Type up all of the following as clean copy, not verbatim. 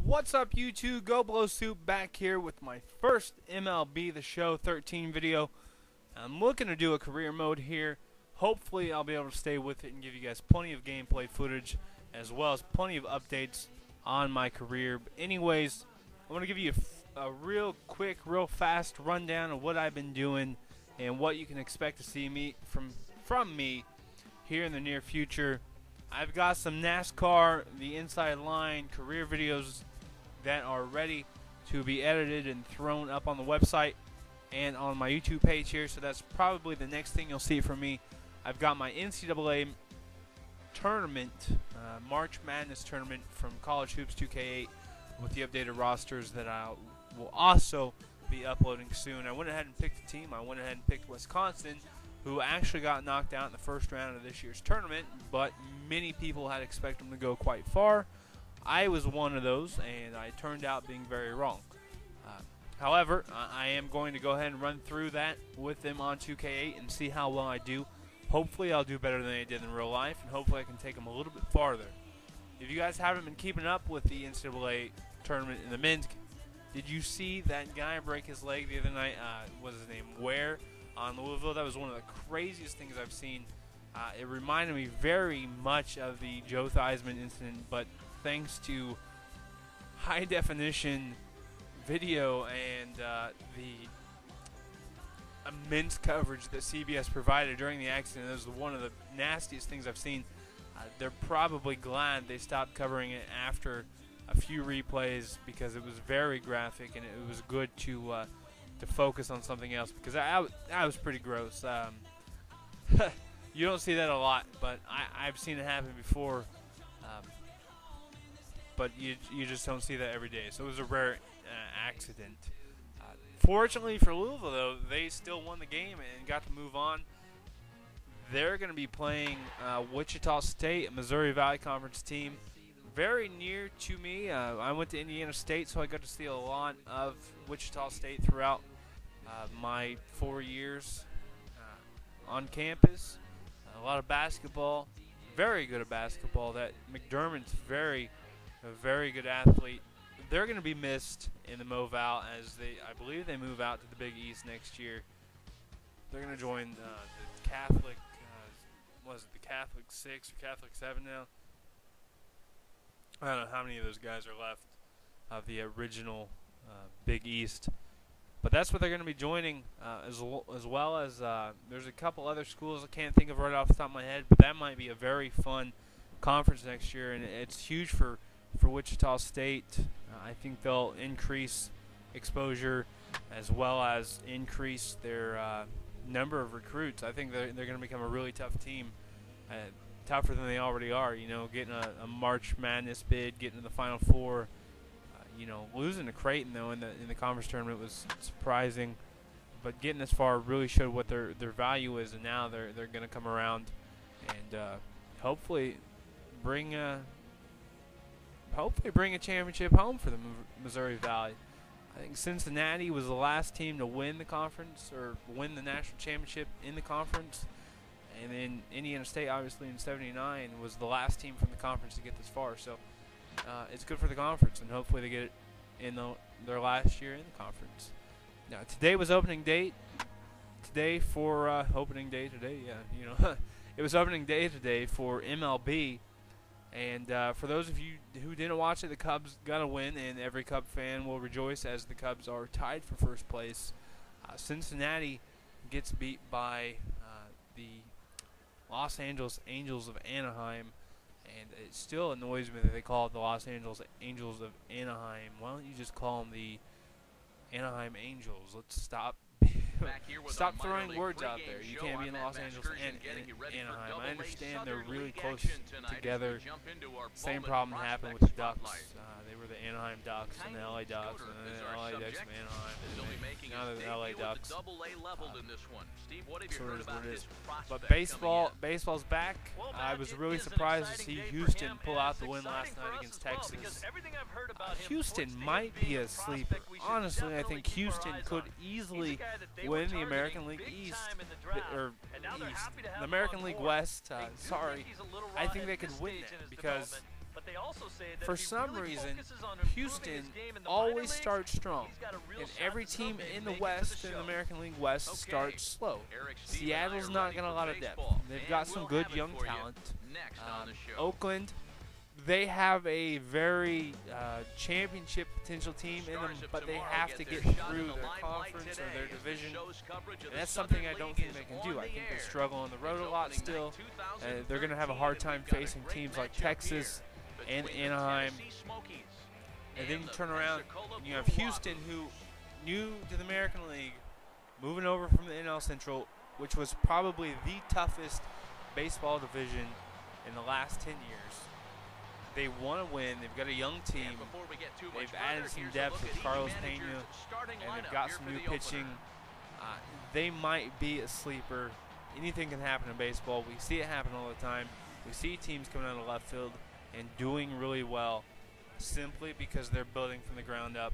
What's up, YouTube? Go Blow Soup back here with my first MLB The Show 13 video. I'm looking to do a career mode here. Hopefully I'll be able to stay with it and give you guys plenty of gameplay footage as well as plenty of updates on my career. But anyways, I want to give you a real quick, real fast rundown of what I've been doing and what you can expect to see from me here in the near future. I've got some NASCAR, the inside line, career videos that are ready to be edited and thrown up on the website and on my YouTube page here, so that's probably the next thing you'll see from me. I've got my NCAA tournament, March Madness tournament from College Hoops 2K8 with the updated rosters that I will also be uploading soon. I went ahead and picked a team. I went ahead and picked Wisconsin, who actually got knocked out in the first round of this year's tournament, but many people had expected them to go quite far. I was one of those, and I turned out being very wrong. However, I am going to go ahead and run through that with them on 2K8 and see how well I do. Hopefully I'll do better than I did in real life, and hopefully I can take them a little bit farther. If you guys haven't been keeping up with the NCAA tournament in the men's, did you see that guy break his leg the other night? What was his name? Ware on Louisville? That was one of the craziest things I've seen. It reminded me very much of the Joe Theismann incident, but thanks to high definition video and the immense coverage that CBS provided during the accident, it was one of the nastiest things I've seen. They're probably glad they stopped covering it after a few replays because it was very graphic and it was good to focus on something else, because that was pretty gross. You don't see that a lot, but I've seen it happen before. But you just don't see that every day. So it was a rare accident. Fortunately for Louisville, though, they still won the game and got to move on. They're going to be playing Wichita State, a Missouri Valley Conference team, very near to me. I went to Indiana State, so I got to see a lot of Wichita State throughout my 4 years on campus. A lot of basketball, very good at basketball. That McDermott's a very good athlete. They're going to be missed in the MoVal as I believe they move out to the Big East next year. They're going to join the Catholic, the Catholic 6 or Catholic 7 now? I don't know how many of those guys are left of the original Big East. But that's what they're going to be joining, as well as there's a couple other schools I can't think of right off the top of my head, but that might be a very fun conference next year, and it's huge for Wichita State. I think they'll increase exposure as well as increase their number of recruits. I think they're going to become a really tough team, tougher than they already are. You know, getting a March Madness bid, getting to the Final Four. Losing to Creighton though in the conference tournament was surprising, but getting this far really showed what their value is, and now they're going to come around and hopefully bring a championship home for the Missouri Valley. I think Cincinnati was the last team to win the conference or win the national championship in the conference, and then Indiana State obviously in '79 was the last team from the conference to get this far. So. It's good for the conference, and hopefully they get it in their last year in the conference. Now, today was opening date. Today for opening day today, yeah, it was opening day today for MLB. And for those of you who didn't watch it, the Cubs got a win, and every Cub fan will rejoice as the Cubs are tied for first place. Cincinnati gets beat by the Los Angeles Angels of Anaheim. And it still annoys me that they call it the Los Angeles Angels of Anaheim. Why don't you just call them the Anaheim Angels? Let's stop throwing words out there. You can't be in Los Angeles and Anaheim. I understand they're really close together. Same problem happened with the Ducks. They were the Anaheim Ducks and the LA Ducks, and then the LA Ducks of Anaheim. Now they're the LA Ducks. So it is what it is. But baseball's back. I was really surprised to see Houston pull out the win last night against Texas. Houston might be a sleeper. Honestly, I think Houston could easily win the American League East, the American League West. Sorry, I think they could win that because for some reason, Houston always starts strong, and every team in the West, in the American League West, starts slow. Seattle's not got a lot of depth. They've got some good young talent. Oakland, they have a very championship potential team in them, but they have to get through their conference or their division. And that's something I don't think they can do. I think they struggle on the road a lot still. They're going to have a hard time facing teams like Texas and Anaheim. And then you turn around, and you have Houston, who new to the American League, moving over from the NL Central, which was probably the toughest baseball division in the last 10 years. They want to win. They've got a young team. They've added some depth with Carlos Pena, and they've got some new pitching. They might be a sleeper. Anything can happen in baseball. We see it happen all the time. We see teams coming out of left field and doing really well simply because they're building from the ground up.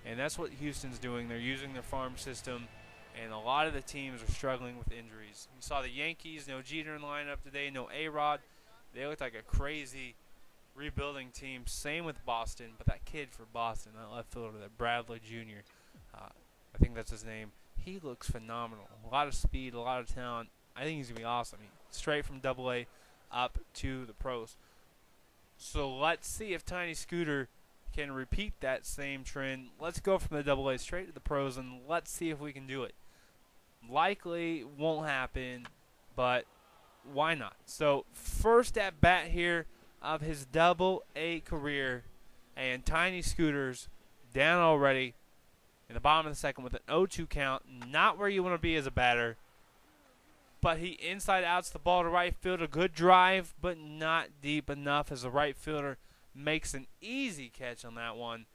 And that's what Houston's doing. They're using their farm system, and a lot of the teams are struggling with injuries. You saw the Yankees, no Jeter in the lineup today, no A-Rod. They looked like a crazy rebuilding team. Same with Boston, but that kid for Boston, that left fielder, that Bradley Jr., I think that's his name, he looks phenomenal. A lot of speed, a lot of talent. I think he's going to be awesome. Straight from AA up to the pros. So let's see if Tiny Scooter can repeat that same trend. Let's go from the AA straight to the pros, and let's see if we can do it. Likely won't happen, but why not? So first at bat here of his AA career, and Tiny Scooter's down already in the bottom of the second with an 0-2 count. Not where you want to be as a batter, but he inside outs the ball to right field. A good drive, but not deep enough as the right fielder makes an easy catch on that one.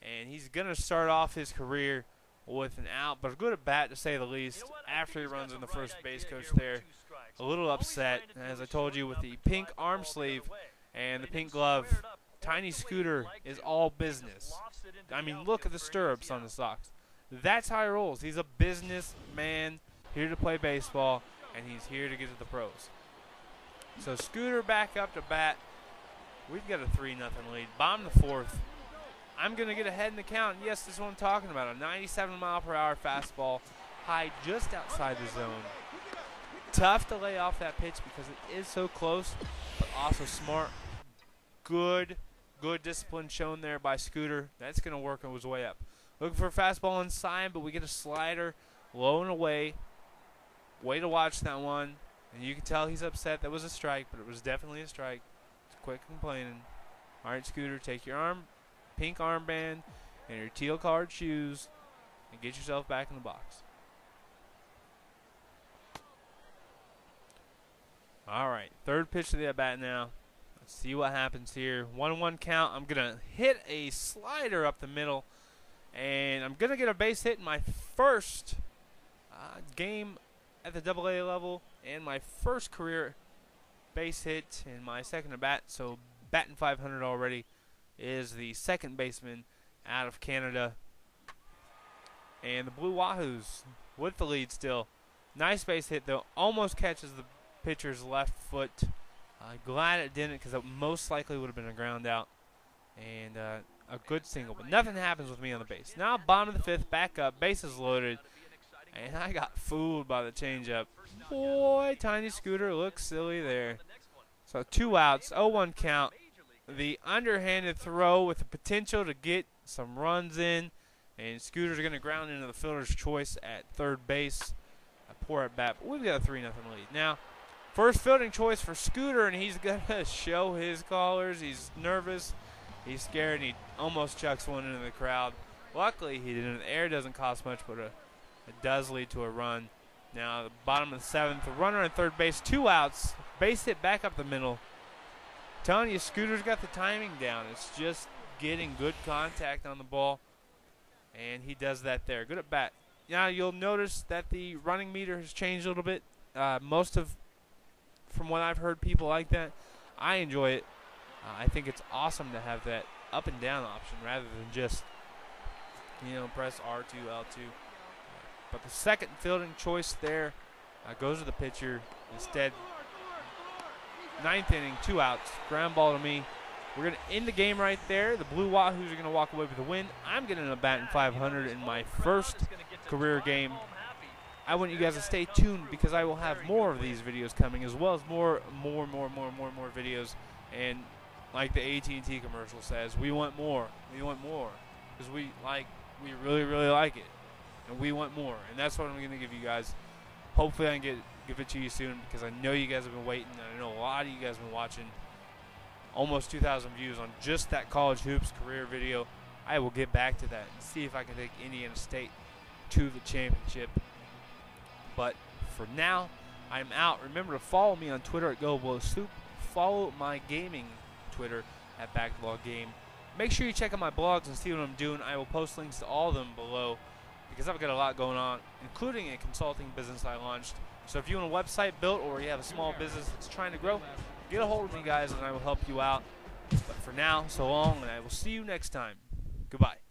And he's going to start off his career with an out, but a good at bat to say the least. After he runs in the first base coach there, a little upset, as I told you, with the pink arm sleeve and the pink glove. Tiny Scooter is all business. I mean, look at the stirrups on the socks. That's how he rolls. He's a businessman, here to play baseball, and he's here to get to the pros. So Scooter back up to bat. We've got a 3-0 lead. Bottom of the fourth. I'm going to get ahead in the count. Yes, this is what I'm talking about. A 97-mile-per-hour fastball, high just outside the zone. Tough to lay off that pitch because it is so close, but also smart. Good discipline shown there by Scooter. That's going to work on his way up. Looking for a fastball inside, but we get a slider low and away. Way to watch that one. And you can tell he's upset. That was a strike, but it was definitely a strike. It's quick complaining. All right, Scooter, take your pink armband and your teal-colored shoes and get yourself back in the box. All right, third pitch of the at-bat now. Let's see what happens here. 1-1 count. I'm going to hit a slider up the middle, and I'm going to get a base hit in my first game at the AA level and my first career base hit in my second at-bat. So batting 500 already is the second baseman out of Canada. And the Blue Wahoos with the lead still. Nice base hit, though. Almost catches the pitcher's left foot. Glad it didn't, because it most likely would have been a ground out. And a good single. But nothing happens with me on the base. Now bottom of the fifth, back up, bases loaded. And I got fooled by the changeup. Boy, Tiny Scooter looks silly there. So 2 outs, 0-1 count. The underhanded throw with the potential to get some runs in. And Scooter's going to ground into the fielder's choice at third base. A poor at bat, but we've got a 3-0 lead. Now, first fielding choice for Scooter, and he's going to show his callers. He's nervous. He's scared, and he almost chucks one into the crowd. Luckily, he didn't. The air doesn't cost much, but it does lead to a run. Now, the bottom of the seventh, the runner at third base, 2 outs. Base hit back up the middle. Telling you, Scooter's got the timing down. It's just getting good contact on the ball, and he does that there. Good at bat. Now, you'll notice that the running meter has changed a little bit. From what I've heard, people like that. I enjoy it. I think it's awesome to have that up and down option rather than just, press R2, L2. But the second fielding choice there goes to the pitcher instead. Ninth inning, 2 outs. Ground ball to me we're going to end the game right there. The Blue Wahoos are going to walk away with the win. I'm getting a batting 500 in my first career game. I want you guys to stay tuned because I will have more of these videos coming, as well as more videos. And like the AT&T commercial says, we want more. We want more because we really like it, and we want more. And that's what I'm going to give you guys. Hopefully, I can give it to you soon because I know you guys have been waiting. And I know a lot of you guys have been watching. Almost 2,000 views on just that college hoops career video. I will get back to that and see if I can take Indiana State to the championship. But for now, I'm out. Remember to follow me on Twitter at GoBlowSoup. Follow my gaming Twitter at BacklogGame. Make sure you check out my blogs and see what I'm doing. I will post links to all of them below because I've got a lot going on, including a consulting business I launched. So if you want a website built or you have a small business that's trying to grow, get a hold of me, guys, and I will help you out. But for now, so long, and I will see you next time. Goodbye.